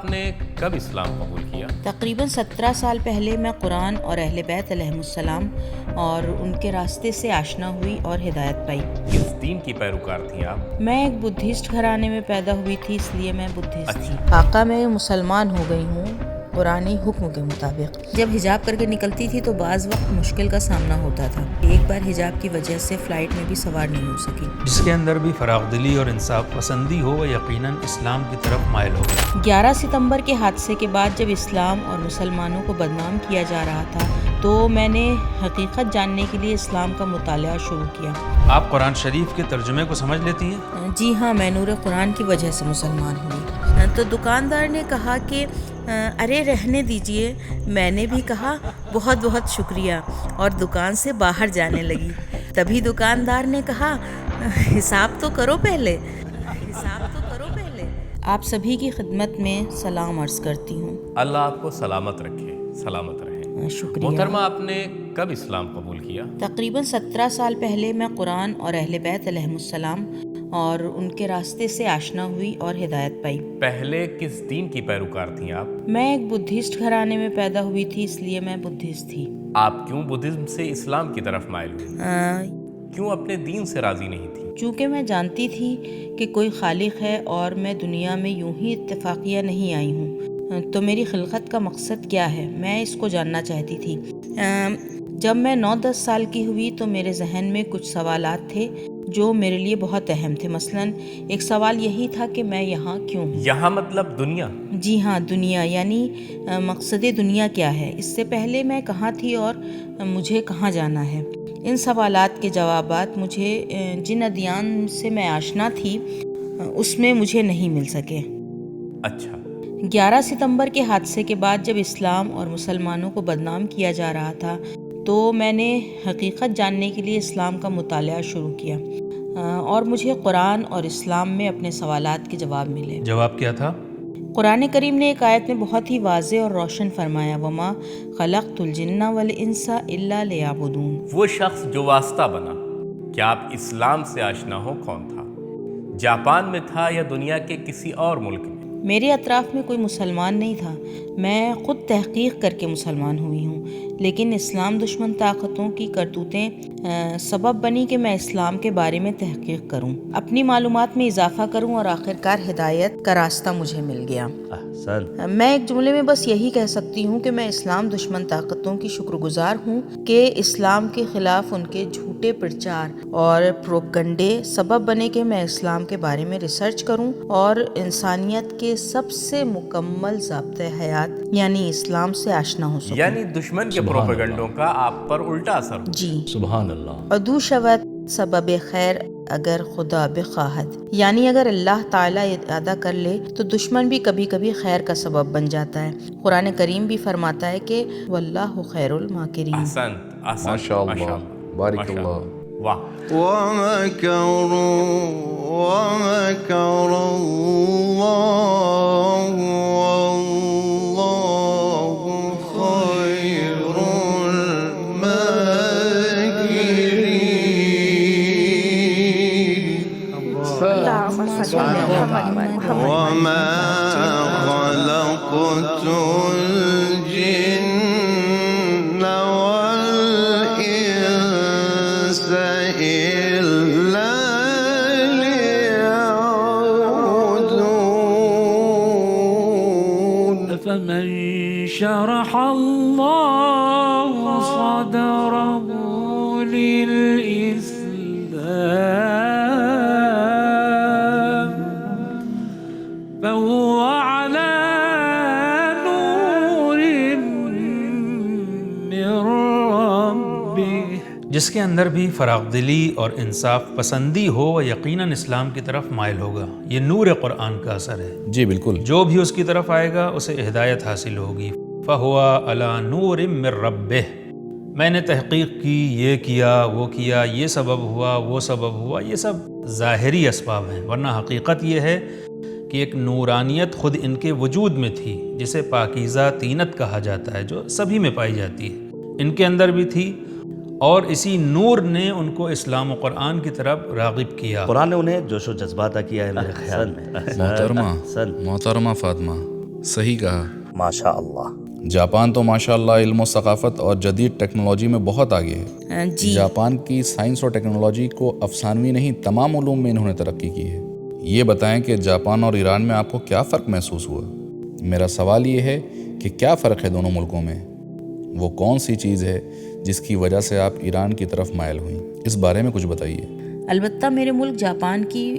آپ نے کب اسلام قبول کیا؟ تقریباً 17 سال پہلے میں قرآن اور اہل بیت علیہم السلام اور ان کے راستے سے آشنا ہوئی اور ہدایت پائی۔ کس دین کی پیروکار تھیں آپ؟ میں ایک بدھسٹ گھرانے میں پیدا ہوئی تھی، اس لیے میں بدھسٹ تھی۔ آقا میں مسلمان ہو گئی ہوں قرآنی حکم کے مطابق۔ جب حجاب کر کے نکلتی تھی تو بعض وقت مشکل کا سامنا ہوتا تھا۔ ایک بار حجاب کی وجہ سے فلائٹ میں بھی سوار نہیں ہو سکی۔ جس کے اندر بھی فراغ دلی اور انصاف پسندی ہو وہ یقیناً اسلام کی طرف مائل ہوگا۔ 11 ستمبر کے حادثے کے بعد جب اسلام اور مسلمانوں کو بدنام کیا جا رہا تھا تو میں نے حقیقت جاننے کے لیے اسلام کا مطالعہ شروع کیا۔ آپ قرآن شریف کے ترجمے کو سمجھ لیتی ہیں؟ جی ہاں، میں نور قرآن کی وجہ سے مسلمان ہوئی۔ تو دکاندار نے کہا کہ ارے رہنے دیجئے۔ میں نے بھی کہا بہت بہت شکریہ اور دکان سے باہر جانے لگی۔ تبھی دکاندار نے کہا حساب تو کرو پہلے۔ آپ سبھی کی خدمت میں سلام عرض کرتی ہوں۔ اللہ آپ کو سلامت رکھے، سلامت رہیں۔ شکریہ۔ محترمہ، آپ نے کب اسلام قبول کیا؟ تقریباً 17 سال پہلے میں قرآن اور اہل بیت علیہم السلام اور ان کے راستے سے آشنا ہوئی اور ہدایت پائی۔ پہلے کس دین کی پیروکار تھیں آپ؟ میں ایک بدھسٹ گھرانے میں پیدا ہوئی تھی، اس لیے میں بدھسٹ تھی۔ آپ کیوں بدھزم سے اسلام کی طرف مائل ہوئی؟ کیوں اپنے دین سے راضی نہیں تھی؟ چونکہ میں جانتی تھی کہ کوئی خالق ہے اور میں دنیا میں یوں ہی اتفاقیہ نہیں آئی ہوں، تو میری خلقت کا مقصد کیا ہے، میں اس کو جاننا چاہتی تھی۔ جب میں 9-10 سال کی ہوئی تو میرے ذہن میں کچھ سوالات تھے جو میرے لیے بہت اہم تھے۔ مثلاً ایک سوال یہی تھا کہ میں یہاں کیوں ہوں؟ یہاں مطلب دنیا؟ جی ہاں، دنیا، یعنی مقصد دنیا کیا ہے، اس سے پہلے میں کہاں تھی اور مجھے کہاں جانا ہے۔ ان سوالات کے جوابات مجھے جن ادیان سے میں آشنا تھی اس میں مجھے نہیں مل سکے۔ اچھا۔ 11 ستمبر کے حادثے کے بعد جب اسلام اور مسلمانوں کو بدنام کیا جا رہا تھا تو میں نے حقیقت جاننے کے لیے اسلام کا مطالعہ شروع کیا اور مجھے قرآن اور اسلام میں اپنے سوالات کے جواب ملے۔ جواب کیا تھا؟ قرآن کریم نے ایک آیت میں بہت ہی واضح اور روشن فرمایا، وما خلقت الجن والانس الا لیعبدون۔ وہ شخص جو واسطہ بنا، کیا آپ اسلام سے آشنا ہو کون تھا؟ جاپان میں تھا یا دنیا کے کسی اور ملک میں؟ میرے اطراف میں کوئی مسلمان نہیں تھا، میں خود تحقیق کر کے مسلمان ہوئی ہوں، لیکن اسلام دشمن طاقتوں کی کرتوتیں سبب بنی کہ میں اسلام کے بارے میں تحقیق کروں، اپنی معلومات میں اضافہ کروں اور آخرکار ہدایت کا راستہ مجھے مل گیا۔ میں ایک جملے میں بس یہی کہہ سکتی ہوں کہ میں اسلام دشمن طاقتوں کی شکر گزار ہوں کہ اسلام کے خلاف ان کے جھوٹے پرچار اور پروپگنڈے سبب بنے کہ میں اسلام کے بارے میں ریسرچ کروں اور انسانیت کے سب سے مکمل ضابطۂ حیات یعنی اسلام سے آشنا ہو سکوں۔ یعنی دشمن کے پروپیگنڈوں کا آپ پر الٹا اثر ہو۔ جی، سبحان اللہ۔ ادو شود سبب خیر اگر خدا بخواہد، یعنی اگر اللہ تعالیٰ ارادہ کر لے تو دشمن بھی کبھی کبھی خیر کا سبب بن جاتا ہے۔ قرآن کریم بھی فرماتا ہے کہ واللہ خیر الماکرین۔ احسنت، ماشاء اللہ، بارک اللہ۔ واہ۔ وَمَكَرُوا اللَّهُ وَاللَّهُ خَيْرُ الْمَاكِرِينَ وَمَا خَلَقْتُ الْجِنَّ وَالْإِنسَ إِلَّا لِيَعْبُدُونِ فمن شرح الله صدره للإسلام فهو على نور من ربه۔ جس کے اندر بھی فراغ دلی اور انصاف پسندی ہو وہ یقیناً اسلام کی طرف مائل ہوگا۔ یہ نور قرآن کا اثر ہے۔ جی بالکل۔ جو بھی اس کی طرف آئے گا اسے ہدایت حاصل ہوگی۔ فَهُوَ عَلَى نُورٍ مِّن رَبِّهِ۔ میں نے تحقیق کی، یہ کیا، وہ کیا، یہ سبب ہوا، وہ سبب ہوا، یہ سب ظاہری اسباب ہیں، ورنہ حقیقت یہ ہے کہ ایک نورانیت خود ان کے وجود میں تھی جسے پاکیزہ طینت کہا جاتا ہے، جو سبھی میں پائی جاتی ہے، ان کے اندر بھی تھی، اور اسی نور نے ان کو اسلام و قرآن کی طرف راغب کیا۔ قرآن نے انہیں جوش و جذبہ عطا کیا ہے میرے خیال میں۔ محترمہ فاطمہ، صحیح کہا. ماشاء اللہ. جاپان تو ماشاء اللہ علم و ثقافت اور جدید ٹیکنالوجی میں بہت آگے ہے. جی جاپان کی سائنس اور ٹیکنالوجی کو افسانوی نہیں تمام علوم میں انہوں نے ترقی کی ہے. یہ بتائیں کہ جاپان اور ایران میں آپ کو کیا فرق محسوس ہوا؟ میرا سوال یہ ہے کہ کیا فرق ہے دونوں ملکوں میں؟ وہ کون سی چیز ہے جس کی وجہ سے آپ ایران کی طرف مائل ہوئیں؟ اس بارے میں کچھ بتائیے. البتہ میرے ملک جاپان کی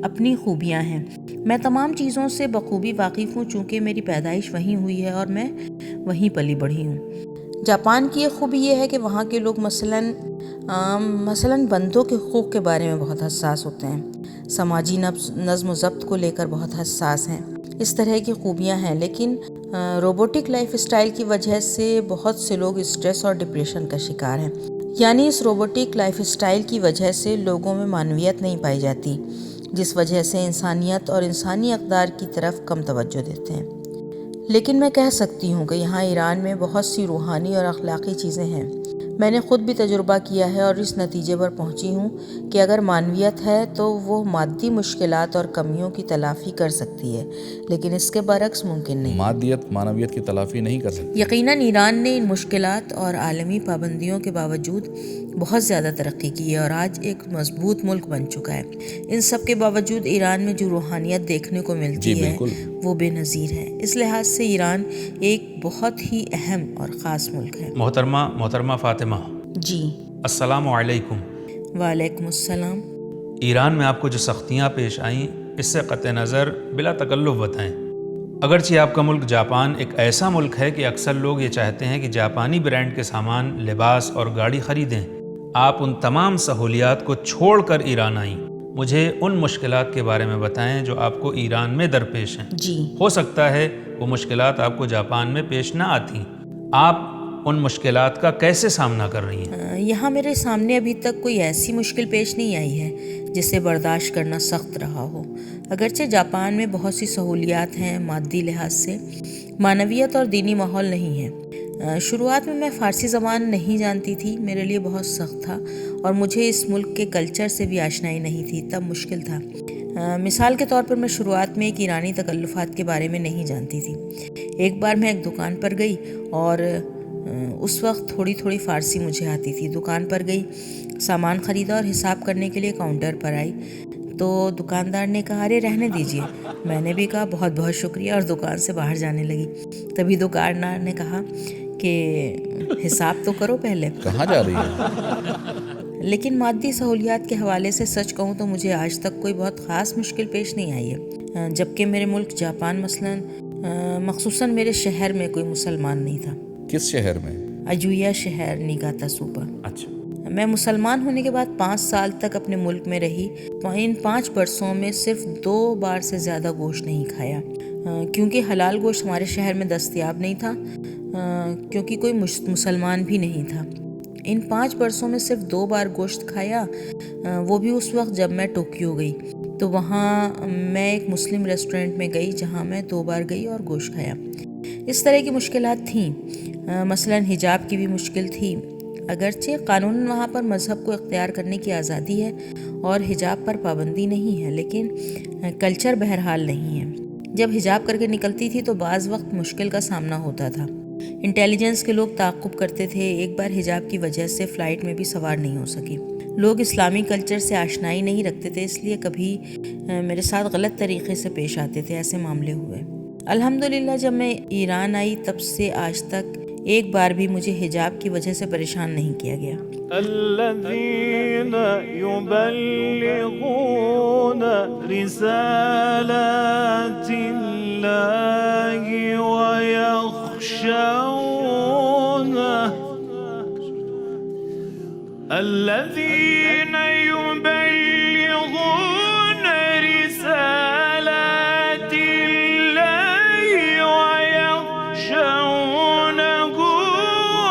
اپنی خوبیاں ہیں. میں تمام چیزوں سے بخوبی واقف ہوں چونکہ میری پیدائش وہیں ہوئی ہے اور میں وہیں پلی بڑھی ہوں. جاپان کی ایک خوبی یہ ہے کہ وہاں کے لوگ مثلاً بندوں کے حقوق کے بارے میں بہت حساس ہوتے ہیں. سماجی نظم و ضبط کو لے کر بہت حساس ہیں. اس طرح کی خوبیاں ہیں. لیکن روبوٹک لائف اسٹائل کی وجہ سے بہت سے لوگ اسٹریس اور ڈپریشن کا شکار ہیں. یعنی اس روبوٹک لائف اسٹائل کی وجہ سے لوگوں میں معنویت نہیں پائی جاتی، جس وجہ سے انسانیت اور انسانی اقدار کی طرف کم توجہ دیتے ہیں. لیکن میں کہہ سکتی ہوں کہ یہاں ایران میں بہت سی روحانی اور اخلاقی چیزیں ہیں. میں نے خود بھی تجربہ کیا ہے اور اس نتیجے پر پہنچی ہوں کہ اگر معنویت ہے تو وہ مادی مشکلات اور کمیوں کی تلافی کر سکتی ہے، لیکن اس کے برعکس ممکن نہیں. مادیت معنویت کی تلافی نہیں کر سکتی. یقیناً ایران نے ان مشکلات اور عالمی پابندیوں کے باوجود بہت زیادہ ترقی کی ہے اور آج ایک مضبوط ملک بن چکا ہے. ان سب کے باوجود ایران میں جو روحانیت دیکھنے کو ملتی ہے وہ بے نظیر ہے. اس لحاظ سے ایران ایک بہت ہی اہم اور خاص ملک ہے. محترمہ فاطمہ جی السلام علیکم. وعلیکم السلام. ایران میں آپ کو جو سختیاں پیش آئیں اس سے قطع نظر بلا تکلف بتائیں. اگرچہ آپ کا ملک جاپان ایک ایسا ملک ہے کہ اکثر لوگ یہ چاہتے ہیں کہ جاپانی برانڈ کے سامان، لباس اور گاڑی خریدیں. آپ ان تمام سہولیات کو چھوڑ کر ایران آئیں. مجھے ان مشکلات کے بارے میں بتائیں جو آپ کو ایران میں درپیش ہیں. جی ہو سکتا ہے وہ مشکلات آپ کو جاپان میں پیش نہ آتی. آپ ان مشکلات کا کیسے سامنا کر رہی ہیں؟ یہاں میرے سامنے ابھی تک کوئی ایسی مشکل پیش نہیں آئی ہے جسے برداشت کرنا سخت رہا ہو. اگرچہ جاپان میں بہت سی سہولیات ہیں، مادی لحاظ سے معنویت اور دینی ماحول نہیں ہے. شروعات میں فارسی زبان نہیں جانتی تھی، میرے لیے بہت سخت تھا اور مجھے اس ملک کے کلچر سے بھی آشنائی نہیں تھی، تب مشکل تھا. مثال کے طور پر میں شروعات میں ایک ایرانی تکلفات کے بارے میں نہیں جانتی تھی. ایک بار میں ایک دکان پر گئی اور اس وقت تھوڑی فارسی مجھے آتی تھی. دکان پر گئی، سامان خریدا اور حساب کرنے کے لیے کاؤنٹر پر آئی تو دکاندار نے کہا ارے رہنے دیجئے. میں نے بھی کہا بہت بہت شکریہ اور دکان سے باہر جانے لگی. تبھی دکاندار نے کہا کہ حساب تو کرو پہلے. کہاں جا رہی ہے؟ لیکن مادی سہولیات کے حوالے سے سچ کہوں تو مجھے آج تک کوئی بہت خاص مشکل پیش نہیں آئی ہے، جبکہ میرے ملک جاپان مثلاً مخصوصاً میرے شہر میں کوئی مسلمان نہیں تھا. کس شہر میں؟ اجویا شہر، نیگاتا صوبہ. اچھا. میں مسلمان ہونے کے بعد 5 سال تک اپنے ملک میں رہی. ان 5 برسوں میں صرف 2 بار سے زیادہ گوشت نہیں کھایا، کیونکہ حلال گوشت ہمارے شہر میں دستیاب نہیں تھا، کیونکہ کوئی مسلمان بھی نہیں تھا. ان 5 برسوں میں صرف 2 بار گوشت کھایا، وہ بھی اس وقت جب میں ٹوکیو گئی. تو وہاں میں ایک مسلم ریسٹورنٹ میں گئی جہاں میں 2 بار گئی اور گوشت کھایا. اس طرح کی مشکلات تھیں. مثلاً حجاب کی بھی مشکل تھی. اگرچہ قانون وہاں پر مذہب کو اختیار کرنے کی آزادی ہے اور حجاب پر پابندی نہیں ہے، لیکن کلچر بہرحال نہیں ہے. جب حجاب کر کے نکلتی تھی تو بعض وقت مشکل کا سامنا ہوتا تھا. انٹیلیجنس کے لوگ تعاقب کرتے تھے. ایک بار حجاب کی وجہ سے فلائٹ میں بھی سوار نہیں ہو سکی. لوگ اسلامی کلچر سے آشنائی نہیں رکھتے تھے، اس لیے کبھی میرے ساتھ غلط طریقے سے پیش آتے تھے. ایسے معاملے ہوئے. الحمدللہ جب میں ایران آئی تب سے آج تک ایک بار بھی مجھے حجاب کی وجہ سے پریشان نہیں کیا گیا. الذين يبلغون رسالات الله ويخشونه الذين يبلغون رسالات الله ويخشونه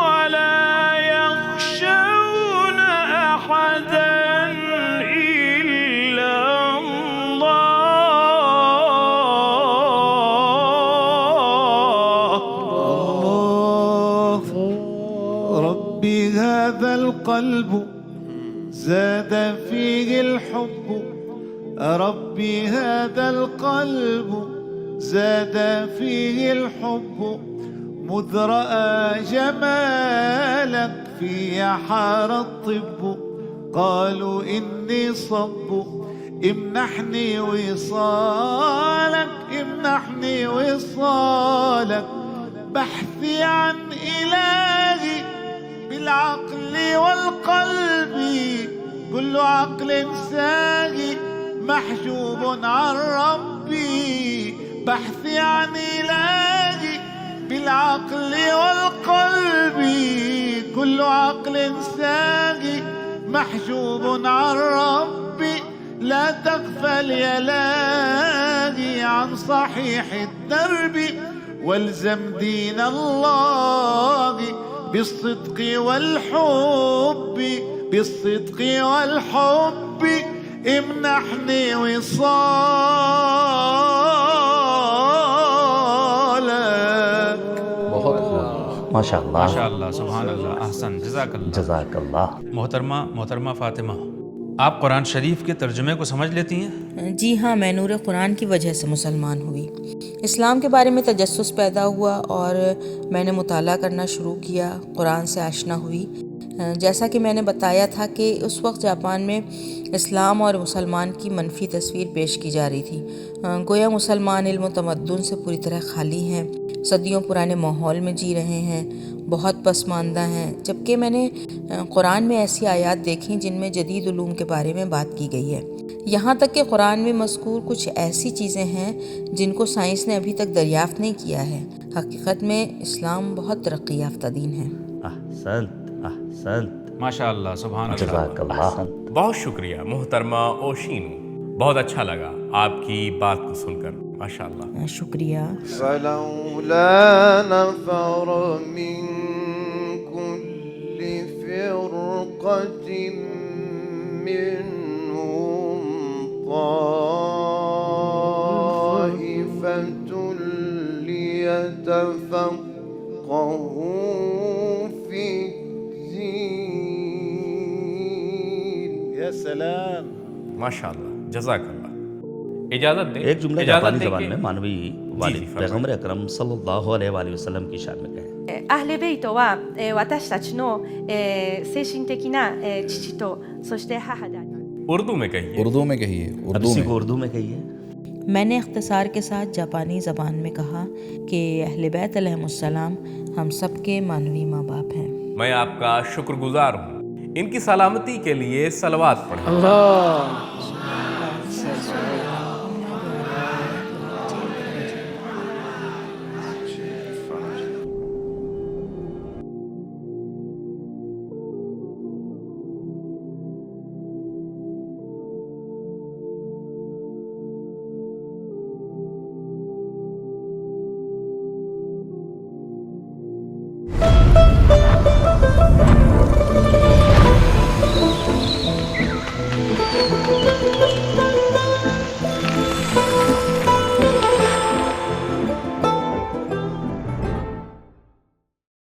ولا يخشون أحدا إلا الله. ربي هذا القلب زاد فيه الحب، ربي هذا القلب زاد فيه الحب مذ رأى جمالك في حار الطب قالوا إني صب امنحني وصالك امنحني وصالك بحثي عن إلهي بالعقل والقلب كل عقل ساهي محجوب عن ربي بحثي عن إلهي بالعقل والقلب كل عقل ساهي محجوب عن ربي لا تغفل يا لاهي عن صحيح الدرب والزم دين الله بالصدق والحب بالصدق والحب امنحني وصالك. بہت خوب. ماشاء اللہ ماشاءاللہ سبحان اللہ احسن جزاک اللہ. جزاک اللہ. محترمہ فاطمہ، آپ قرآن شریف کے ترجمے کو سمجھ لیتی ہیں؟ جی ہاں، میں نور قرآن کی وجہ سے مسلمان ہوئی. اسلام کے بارے میں تجسس پیدا ہوا اور میں نے مطالعہ کرنا شروع کیا، قرآن سے آشنا ہوئی. جیسا کہ میں نے بتایا تھا کہ اس وقت جاپان میں اسلام اور مسلمان کی منفی تصویر پیش کی جا رہی تھی. گویا مسلمان علم و تمدن سے پوری طرح خالی ہیں، صدیوں پرانے ماحول میں جی رہے ہیں، بہت پسماندہ ہیں. جبکہ میں نے قرآن میں ایسی آیات دیکھیں جن میں جدید علوم کے بارے میں بات کی گئی ہے. یہاں تک کہ قرآن میں مذکور کچھ ایسی چیزیں ہیں جن کو سائنس نے ابھی تک دریافت نہیں کیا ہے. حقیقت میں اسلام بہت ترقی یافتہ دین ہے. احسنت احسنت. ماشاء اللہ سبحان اللہ. جزاک اللہ. بہت شکریہ محترمہ اوشینو، بہت اچھا لگا آپ کی بات کو سن کر. ماشاء اللہ. شکریہ. فلولا نفر من كل فرقة منهم طائفة ليتفقهوا في الدين. يا سلام. ماشاء اللہ جزاک اللہ. اجازت دیں ایک جملہ اجازت جاپانی دیں زبان کہ- میں مانوی جی، والد فرمائیں. پیغمبر اکرم صلی اللہ علیہ وآلہ وسلم کی شان میں کہیں. アーレベイトは、私たちの、精神的な、父とそして母であります。 اردو میں کہیے. اردو میں کہیے. اب اردو اسی میں. کو اردو میں کہیے. میں نے اختصار کے ساتھ جاپانی زبان میں کہا کہ اہل بیت علیہم السلام ہم سب کے معنوی ماں باپ ہیں. میں آپ کا شکر گزار ہوں. ان کی سلامتی کے لیے صلوات پڑھیں. اللہ